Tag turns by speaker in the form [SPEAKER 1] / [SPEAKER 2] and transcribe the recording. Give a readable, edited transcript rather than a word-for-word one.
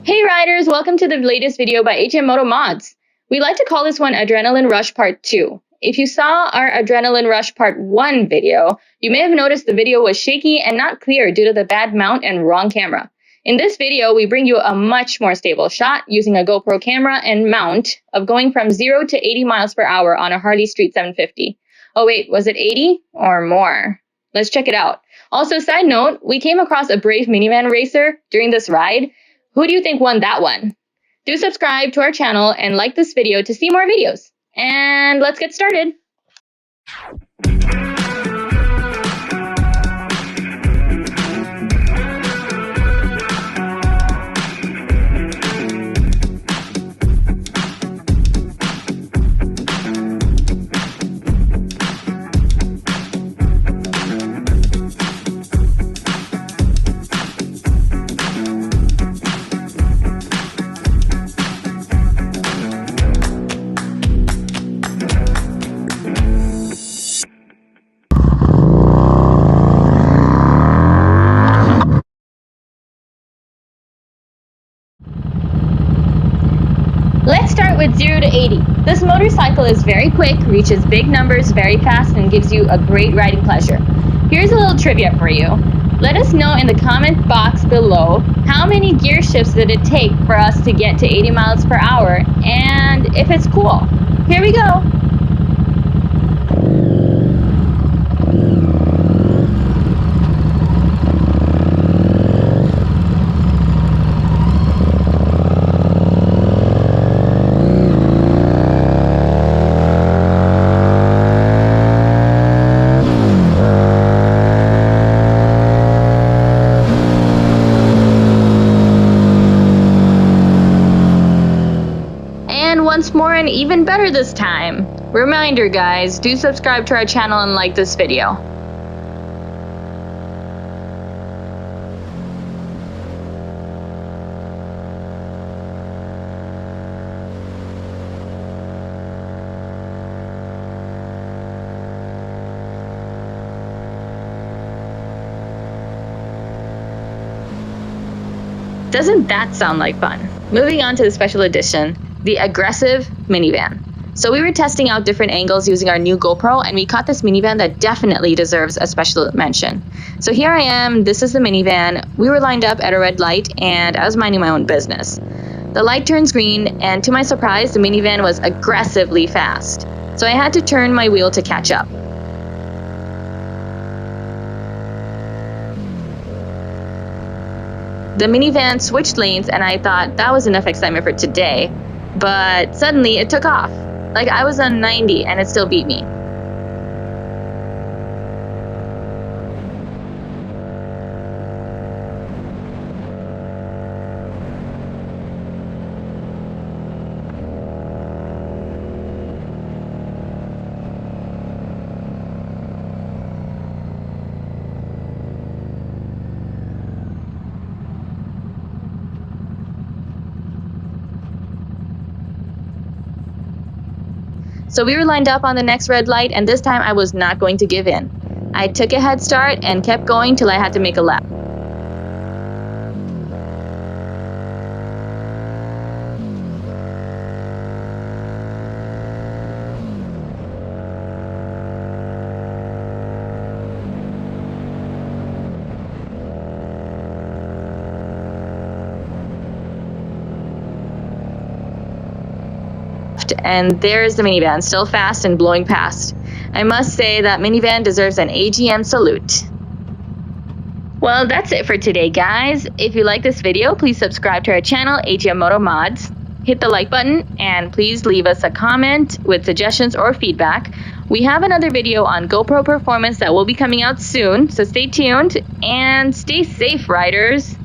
[SPEAKER 1] Hey riders, welcome to the latest video by Moto Mods. We like to call this one Adrenaline Rush Part 2. If you saw our Adrenaline Rush Part 1 video, you may have noticed the video was shaky and not clear due to the bad mount and wrong camera. In this video, we bring you a much more stable shot using a GoPro camera and mount of going from 0 to 80 miles per hour on a Harley Street 750. Oh wait, was it 80 or more? Let's check it out. Also, side note, we came across a brave minivan racer during this ride. Who do you think won that one? Do subscribe to our channel and like this video to see more videos. And let's get started. Let's start with 0 to 80. This motorcycle is very quick, reaches big numbers very fast, and gives you a great riding pleasure. Here's a little trivia for you. Let us know in the comment box below how many gear shifts did it take for us to get to 80 miles per hour, and if it's cool. Here we go. Once more and even better this time. Reminder guys, do subscribe to our channel and like this video. Doesn't that sound like fun? Moving on to the special edition, the aggressive minivan. So we were testing out different angles using our new GoPro, and we caught this minivan that definitely deserves a special mention. So here I am, this is the minivan. We were lined up at a red light and I was minding my own business. The light turns green, and to my surprise, the minivan was aggressively fast. So I had to turn my wheel to catch up. The minivan switched lanes, and I thought that was enough excitement for today. But suddenly it took off. Like I was on 90 and it still beat me. So we were lined up on the next red light, and this time I was not going to give in. I took a head start and kept going till I had to make a lap. And there's the minivan, still fast and blowing past. I must say that minivan deserves an AGM salute. Well, that's it for today, guys. If you like this video, please subscribe to our channel, Moto Mods. Hit the like button, and please leave us a comment with suggestions or feedback. We have another video on GoPro performance that will be coming out soon, so stay tuned and stay safe, riders.